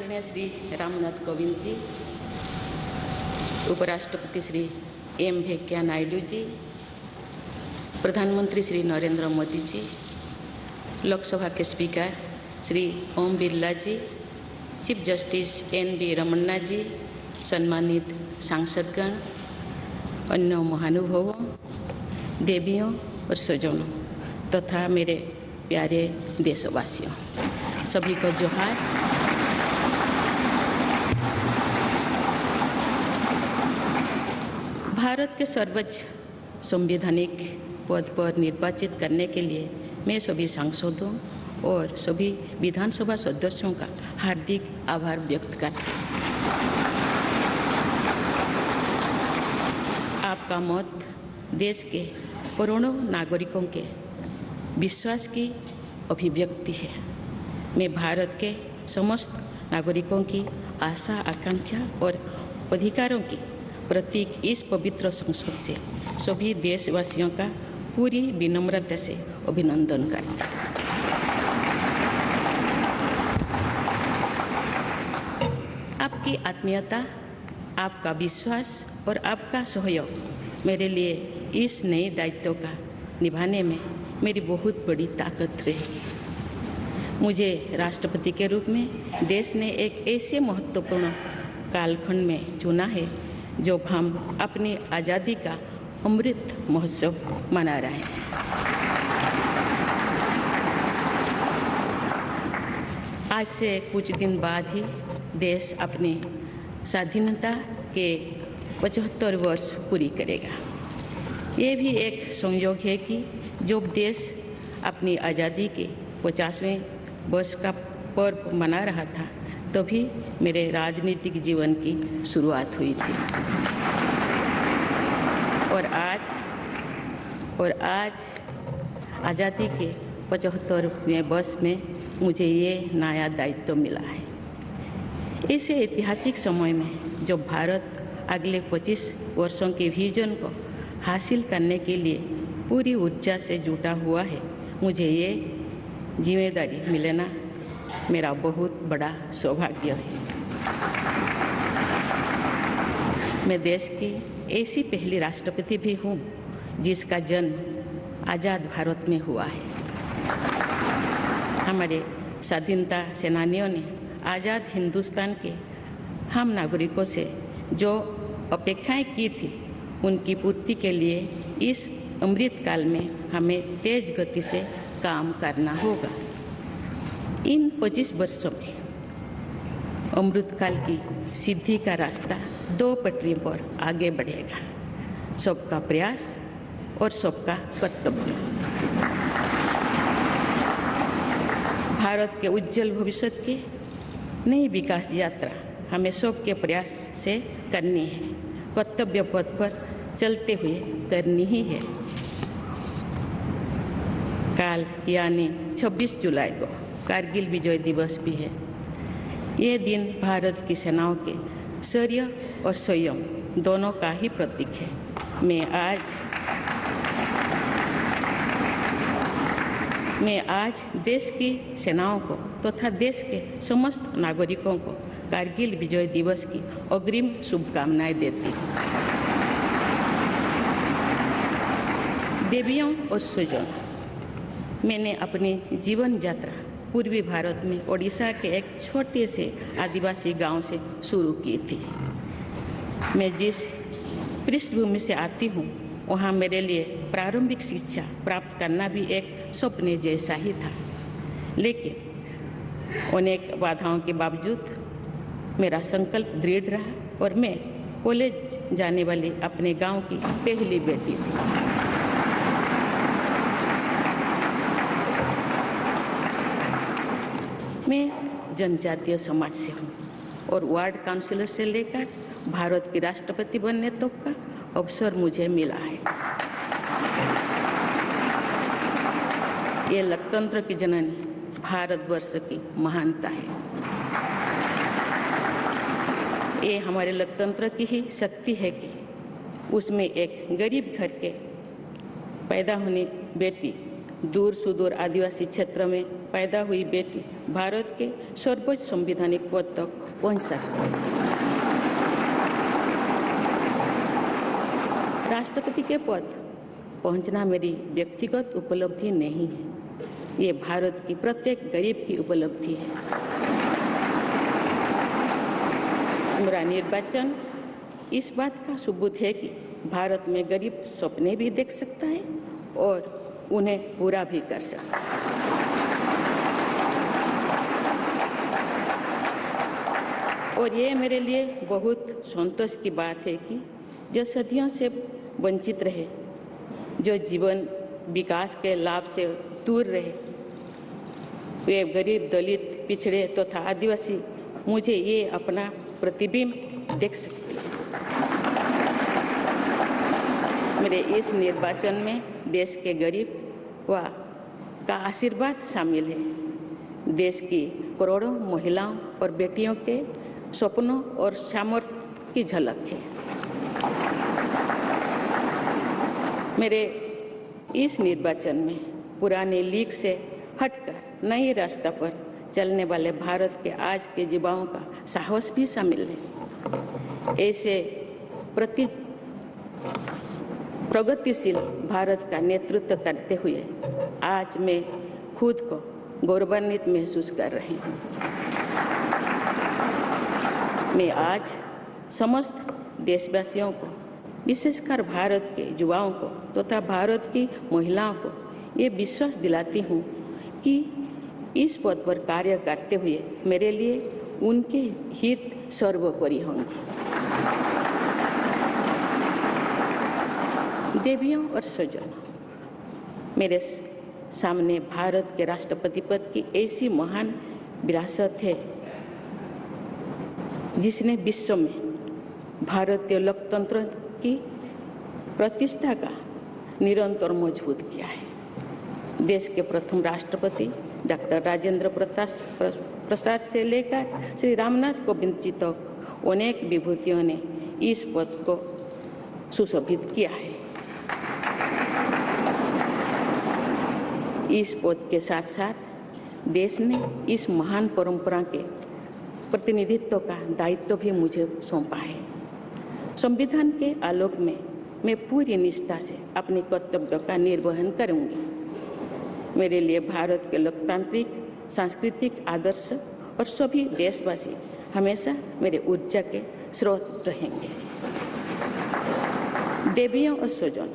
आदरणीय श्री रामनाथ कोविंद जी, उपराष्ट्रपति श्री एम वेंकैया नायडू जी, प्रधानमंत्री श्री नरेंद्र मोदी जी, लोकसभा के स्पीकर श्री ओम बिरला जी, चीफ जस्टिस एन.वी. रमन्ना जी, सम्मानित सांसदगण, अन्य महानुभावों, देवियों और स्वजनों तथा मेरे प्यारे देशवासियों, सभी को जोहार। भारत के सर्वोच्च संवैधानिक पद पर निर्वाचित करने के लिए मैं सभी सांसदों और सभी विधानसभा सदस्यों का हार्दिक आभार व्यक्त करती हूँ। आपका मत देश के करोड़ों नागरिकों के विश्वास की अभिव्यक्ति है। मैं भारत के समस्त नागरिकों की आशा, आकांक्षा और अधिकारों की प्रतीक इस पवित्र संसद से सभी देशवासियों का पूरी विनम्रता से अभिनंदन करती हूँ। आपकी आत्मीयता, आपका विश्वास और आपका सहयोग मेरे लिए इस नए दायित्व का निभाने में मेरी बहुत बड़ी ताकत रहेगी। मुझे राष्ट्रपति के रूप में देश ने एक ऐसे महत्वपूर्ण कालखंड में चुना है जब हम अपनी आज़ादी का अमृत महोत्सव मना रहे हैं। आज से कुछ दिन बाद ही देश अपनी स्वाधीनता के 75 वर्ष पूरी करेगा। ये भी एक संयोग है कि जब देश अपनी आज़ादी के 50वें वर्ष का पर्व मना रहा था तभी मेरे राजनीतिक जीवन की शुरुआत हुई थी। और आज आज़ादी के 75वें वर्ष में मुझे ये नया दायित्व मिला है। ऐसे ऐतिहासिक समय में जब भारत अगले 25 वर्षों के विजन को हासिल करने के लिए पूरी ऊर्जा से जुटा हुआ है, मुझे ये जिम्मेदारी मिलना मेरा बहुत बड़ा सौभाग्य है। मैं देश की ऐसी पहली राष्ट्रपति भी हूँ जिसका जन्म आज़ाद भारत में हुआ है। हमारे स्वाधीनता सेनानियों ने आज़ाद हिंदुस्तान के हम नागरिकों से जो अपेक्षाएं की थी उनकी पूर्ति के लिए इस अमृत काल में हमें तेज गति से काम करना होगा। इन 25 वर्षों में अमृत काल की सिद्धि का रास्ता 2 पटरी पर आगे बढ़ेगा, सबका प्रयास और सबका कर्तव्य। भारत के उज्जवल भविष्य की नई विकास यात्रा हमें सबके प्रयास से करनी है, कर्तव्य पथ पर चलते हुए करनी ही है। कल यानी 26 जुलाई को कारगिल विजय दिवस भी है। ये दिन भारत की सेनाओं के शौर्य और संयम दोनों का ही प्रतीक है। मैं आज देश की सेनाओं को तथा देश के समस्त नागरिकों को कारगिल विजय दिवस की अग्रिम शुभकामनाएं देती हूँ। देवियों और स्वजनों, मैंने अपनी जीवन यात्रा पूर्वी भारत में ओडिशा के एक छोटे से आदिवासी गांव से शुरू की थी। मैं जिस पृष्ठभूमि से आती हूँ वहाँ मेरे लिए प्रारंभिक शिक्षा प्राप्त करना भी एक सपने जैसा ही था, लेकिन अनेक बाधाओं के बावजूद मेरा संकल्प दृढ़ रहा और मैं कॉलेज जाने वाली अपने गांव की पहली बेटी थी। मैं जनजातीय समाज से हूँ और वार्ड काउंसिलर से लेकर भारत की राष्ट्रपति बनने तक का अवसर मुझे मिला है। ये लोकतंत्र की जननी भारतवर्ष की महानता है। ये हमारे लोकतंत्र की ही शक्ति है कि उसमें एक गरीब घर के पैदा होने बेटी दूर सुदूर आदिवासी क्षेत्र में पैदा हुई बेटी भारत के सर्वोच्च संवैधानिक पद तक पहुंच सकती है। राष्ट्रपति के पद पहुंचना मेरी व्यक्तिगत उपलब्धि नहीं है, ये भारत की प्रत्येक गरीब की उपलब्धि है। मेरा निर्वाचन इस बात का सबूत है कि भारत में गरीब सपने भी देख सकता है और उन्हें पूरा भी कर सकता है। और ये मेरे लिए बहुत संतोष की बात है कि जो सदियों से वंचित रहे, जो जीवन विकास के लाभ से दूर रहे, वे गरीब, दलित, पिछड़े तथा आदिवासी मुझे ये अपना प्रतिबिंब देख सकते हैं। मेरे इस निर्वाचन में देश के गरीब व का आशीर्वाद शामिल है। देश की करोड़ों महिलाओं और बेटियों के सपनों और सामर्थ्य की झलक है। मेरे इस निर्वाचन में पुराने लीग से हटकर नए रास्ते पर चलने वाले भारत के आज के युवाओं का साहस भी शामिल है। ऐसे प्रगतिशील भारत का नेतृत्व करते हुए आज मैं खुद को गौरवान्वित महसूस कर रही हूँ। मैं आज समस्त देशवासियों को, विशेषकर भारत के युवाओं को तथा भारत की महिलाओं को ये विश्वास दिलाती हूँ कि इस पद पर कार्य करते हुए मेरे लिए उनके हित सर्वोपरि होंगे। देवियों और स्वजनों, मेरे सामने भारत के राष्ट्रपति पद की ऐसी महान विरासत है जिसने विश्व में भारतीय लोकतंत्र की प्रतिष्ठा का निरंतर मजबूत किया है। देश के प्रथम राष्ट्रपति डॉक्टर राजेंद्र प्रसाद से लेकर श्री रामनाथ कोविंद जी तक अनेक विभूतियों ने इस पद को सुशोभित किया है। इस पद के साथ साथ देश ने इस महान परंपरा के प्रतिनिधित्व का दायित्व भी मुझे सौंपा है। संविधान के आलोक में मैं पूरी निष्ठा से अपने कर्तव्यों का निर्वहन करूंगी। मेरे लिए भारत के लोकतांत्रिक सांस्कृतिक आदर्श और सभी देशवासी हमेशा मेरे ऊर्जा के स्रोत रहेंगे। देवियों और स्वजनों,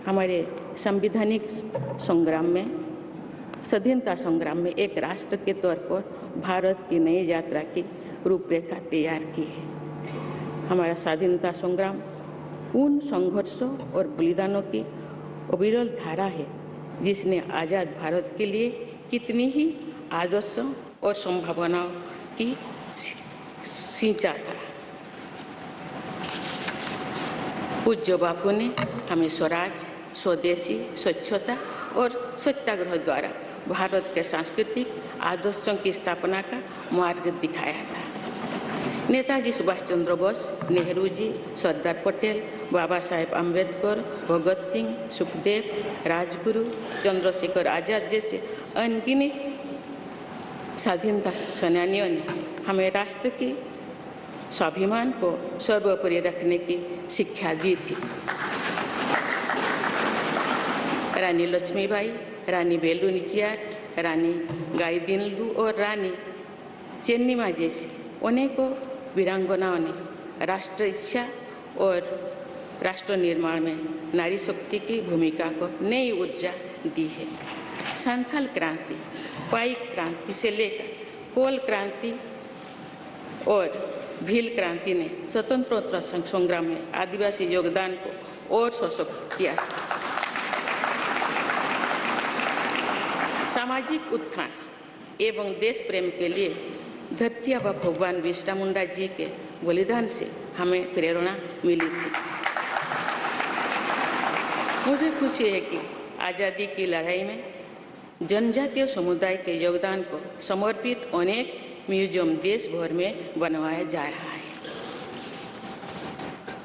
हमारे संवैधानिक संग्राम में, स्वाधीनता संग्राम में एक राष्ट्र के तौर पर भारत की नई यात्रा की रूपरेखा तैयार की है। हमारा स्वाधीनता संग्राम उन संघर्षों और बलिदानों की अविरल धारा है जिसने आज़ाद भारत के लिए कितनी ही आदर्शों और संभावनाओं की सिंचा था। पूज्य बापू ने हमें स्वराज, स्वदेशी, स्वच्छता और सत्याग्रह द्वारा भारत के सांस्कृतिक आदर्शों की स्थापना का मार्ग दिखाया था। नेताजी सुभाष चंद्र बोस, नेहरू जी, सरदार पटेल, बाबा साहेब अम्बेडकर, भगत सिंह, सुखदेव, राजगुरु, चंद्रशेखर आजाद जैसे अनगिनत स्वाधीनता सेनानियों ने हमें राष्ट्र के स्वाभिमान को सर्वोपरि रखने की शिक्षा दी थी। रानी लक्ष्मीबाई, रानी वेलु नाचियार, रानी गाईदिन्लु और रानी चेन्निमा जैसी अनेकों वीरांगनाओं ने राष्ट्र इच्छा और राष्ट्र निर्माण में नारी शक्ति की भूमिका को नई ऊर्जा दी है। संथाल क्रांति, पाइक क्रांति से लेकर कोल क्रांति और भील क्रांति ने स्वतंत्रता संग्राम में आदिवासी योगदान को और सशक्त किया। सामाजिक उत्थान एवं देश प्रेम के लिए धरती आबा भगवान बिरसा मुंडा जी के बलिदान से हमें प्रेरणा मिली थी। मुझे खुशी है कि आज़ादी की लड़ाई में जनजातीय समुदाय के योगदान को समर्पित अनेक म्यूजियम देश भर में बनवाया जा रहा है।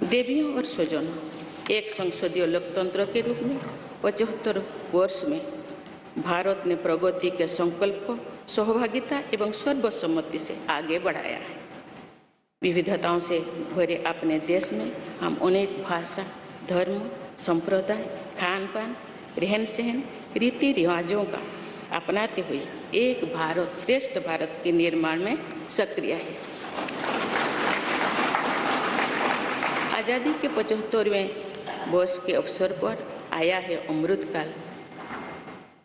देवियों और स्वजनों, एक संसदीय लोकतंत्र के रूप में 75 वर्ष में भारत ने प्रगति के संकल्प को सहभागिता एवं सर्वसम्मति से आगे बढ़ाया है। विविधताओं से भरे अपने देश में हम अनेक भाषा, धर्म, संप्रदाय, खान पान, रहन सहन, रीति रिवाजों का अपनाते हुए एक भारत श्रेष्ठ भारत के निर्माण में सक्रिय है। आज़ादी के 75वें वर्ष के अवसर पर आया है अमृतकाल।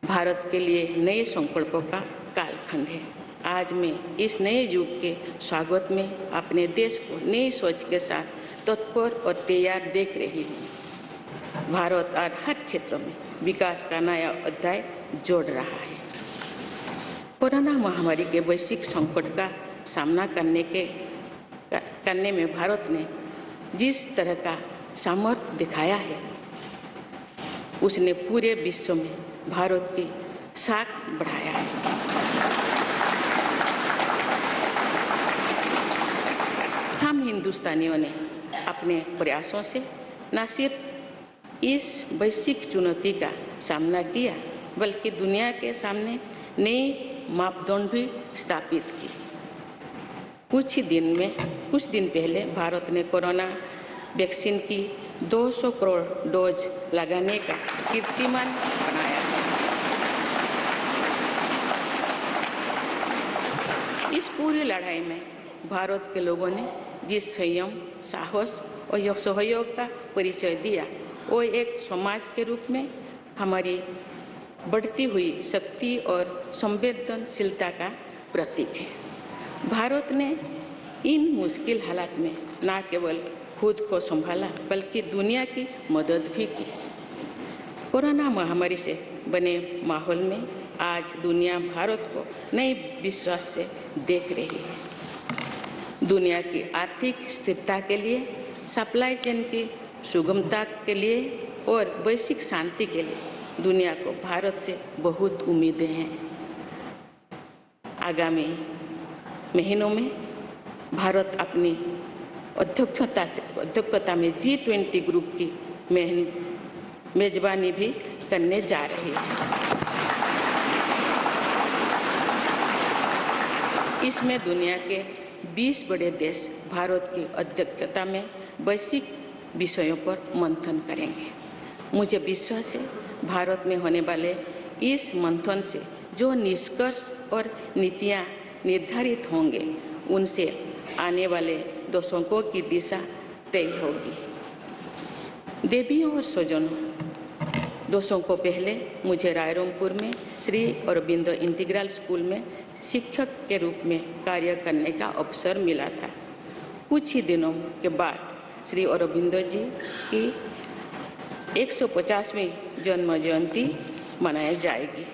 भारत के लिए नए संकल्पों का कालखंड है। आज मैं इस नए युग के स्वागत में अपने देश को नई सोच के साथ तत्पर और तैयार देख रही हूँ। भारत आज हर क्षेत्र में विकास का नया अध्याय जोड़ रहा है। कोरोना महामारी के वैश्विक संकट का सामना करने में भारत ने जिस तरह का सामर्थ्य दिखाया है, उसने पूरे विश्व में भारत की साख बढ़ाया है। हम हिंदुस्तानियों ने अपने प्रयासों से न सिर्फ इस वैश्विक चुनौती का सामना किया, बल्कि दुनिया के सामने नए मापदंड भी स्थापित की। कुछ दिन पहले भारत ने कोरोना वैक्सीन की 200 करोड़ डोज लगाने का कीर्तिमान बनाया। इस पूरी लड़ाई में भारत के लोगों ने जिस संयम, साहस और सहयोग का परिचय दिया, वो एक समाज के रूप में हमारी बढ़ती हुई शक्ति और संवेदनशीलता का प्रतीक है। भारत ने इन मुश्किल हालात में न केवल खुद को संभाला, बल्कि दुनिया की मदद भी की। कोरोना महामारी से बने माहौल में आज दुनिया भारत को नए विश्वास से देख रही है। दुनिया की आर्थिक स्थिरता के लिए, सप्लाई चेन की सुगमता के लिए और वैश्विक शांति के लिए दुनिया को भारत से बहुत उम्मीदें हैं। आगामी महीनों में भारत अपनी अध्यक्षता में G20 ग्रुप की मेजबानी भी करने जा रही है। इसमें दुनिया के 20 बड़े देश भारत की अध्यक्षता में वैश्विक विषयों पर मंथन करेंगे। मुझे विश्वास है भारत में होने वाले इस मंथन से जो निष्कर्ष और नीतियां निर्धारित होंगे, उनसे आने वाले दशकों की दिशा तय होगी। देवियों और स्वजनों, दशकों पहले मुझे रायरंगपुर में श्री अरबिंदो इंटीग्रल स्कूल में शिक्षक के रूप में कार्य करने का अवसर मिला था। कुछ ही दिनों के बाद श्री अरबिंदो जी की 150वीं जन्म जयंती मनाई जाएगी।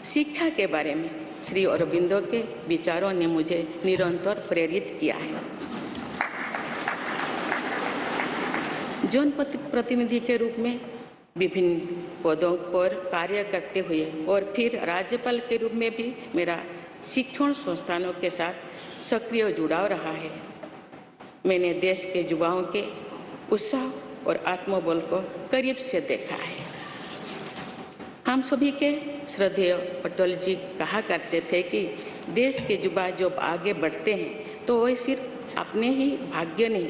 शिक्षा के बारे में श्री अरबिंदो के विचारों ने मुझे निरंतर प्रेरित किया है। जनप्रतिनिधि के रूप में विभिन्न पदों पर कार्य करते हुए और फिर राज्यपाल के रूप में भी मेरा शिक्षण संस्थानों के साथ सक्रिय जुड़ाव रहा है। मैंने देश के युवाओं के उत्साह और आत्मबल को करीब से देखा है। हम सभी के श्रद्धेय अटल जी कहा करते थे कि देश के युवा जब आगे बढ़ते हैं तो वे सिर्फ अपने ही भाग्य नहीं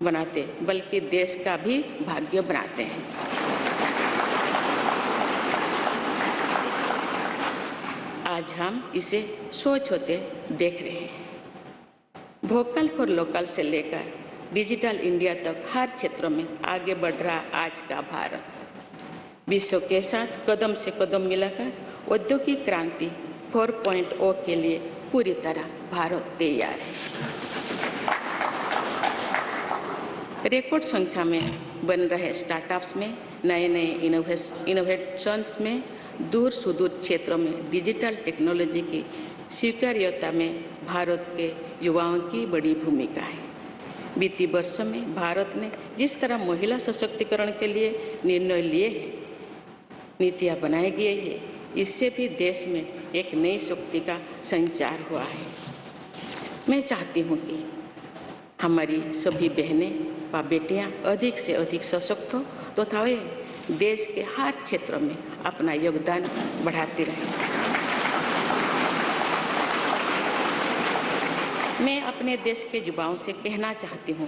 बनाते, बल्कि देश का भी भाग्य बनाते हैं। आज हम इसे सोच होते देख रहे हैं। वोकल फॉर लोकल से लेकर डिजिटल इंडिया तक हर क्षेत्र में आगे बढ़ रहा आज का भारत विश्व के साथ कदम से कदम मिलाकर औद्योगिक क्रांति 4.0 के लिए पूरी तरह भारत तैयार है। रिकॉर्ड संख्या में बन रहे स्टार्टअप्स में नए इनोवेशंस में दूर सुदूर क्षेत्रों में डिजिटल टेक्नोलॉजी की स्वीकार्यता में भारत के युवाओं की बड़ी भूमिका है। बीती वर्ष में भारत ने जिस तरह महिला सशक्तिकरण के लिए निर्णय लिए हैं, नीतियाँ बनाई गई है, इससे भी देश में एक नई शक्ति का संचार हुआ है। मैं चाहती हूँ कि हमारी सभी बहनें व बेटियाँ अधिक से अधिक सशक्त हो तथा वे देश के हर क्षेत्र में अपना योगदान बढ़ाते रहें। मैं अपने देश के युवाओं से कहना चाहती हूँ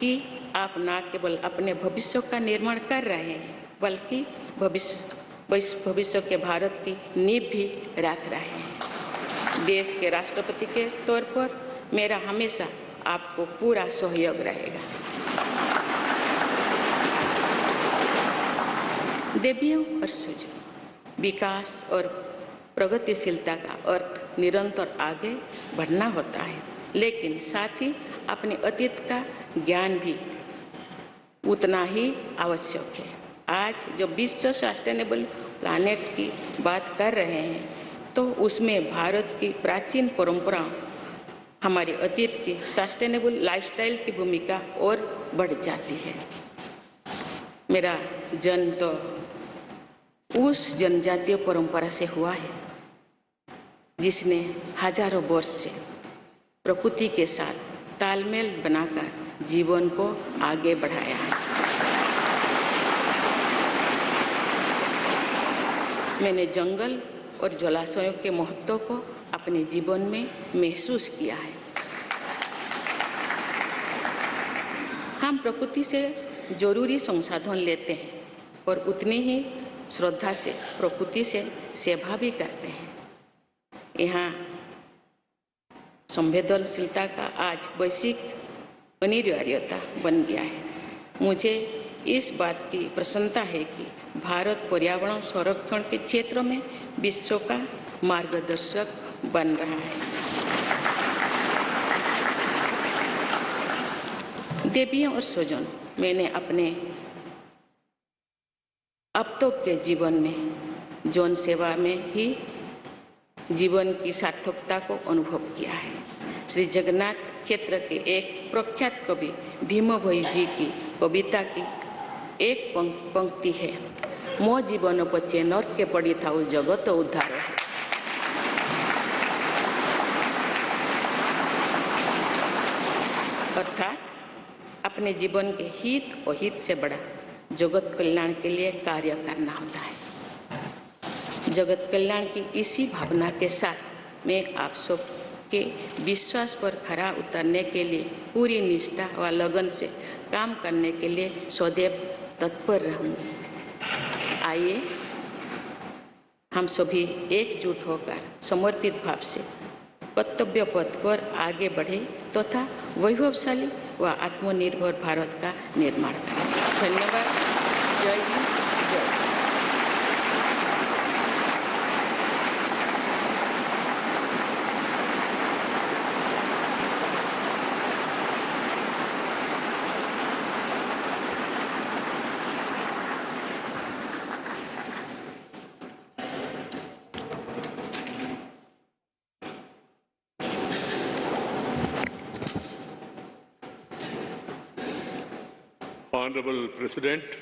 कि आप न केवल अपने भविष्य का निर्माण कर रहे हैं, बल्कि भविष्य के भारत की नींव भी रख रहे हैं। देश के राष्ट्रपति के तौर पर मेरा हमेशा आपको पूरा सहयोग रहेगा। देवियों और सुजों, विकास और प्रगतिशीलता का अर्थ निरंतर आगे बढ़ना होता है, लेकिन साथ ही अपने अतीत का ज्ञान भी उतना ही आवश्यक है। आज जब विश्व सस्टेनेबल प्लैनेट की बात कर रहे हैं, तो उसमें भारत की प्राचीन परंपराओं, हमारे अतीत की सस्टेनेबल लाइफस्टाइल की भूमिका और बढ़ जाती है। मेरा जन्म तो उस जनजातीय परंपरा से हुआ है जिसने हजारों वर्ष से प्रकृति के साथ तालमेल बनाकर जीवन को आगे बढ़ाया है। मैंने जंगल और जलाशयों के महत्व को अपने जीवन में महसूस किया है। हम प्रकृति से जरूरी संसाधन लेते हैं और उतनी ही श्रद्धा से प्रकृति से सेवा भी करते हैं। यहाँ संवेदनशीलता का आज वैश्विक अनिवार्यता बन गया है। मुझे इस बात की प्रसन्नता है कि भारत पर्यावरण संरक्षण के क्षेत्र में विश्व का मार्गदर्शक बन रहा है। देवियों और स्वजनों, मैंने अपने अब तक के जीवन में जौन सेवा में ही जीवन की सार्थकता को अनुभव किया है। श्री जगन्नाथ क्षेत्र के एक प्रख्यात कवि भीम भोई जी की कविता की एक पंक्ति है, मो जीवन पचे नर के पड़ी था जगत उद्धार। अर्थात अपने जीवन के हित और हित से बड़ा जगत कल्याण के लिए कार्य करना होता है। जगत कल्याण की इसी भावना के साथ मैं आप सब के विश्वास पर खरा उतरने के लिए पूरी निष्ठा व लगन से काम करने के लिए सदैव तत्पर रहूँगी। आइए हम सभी एकजुट होकर समर्पित भाव से कर्तव्य पथ पर आगे बढ़े तथा वैभवशाली व आत्मनिर्भर भारत का निर्माण करें। धन्यवाद। जय हिंद, जय भारत। Honorable President,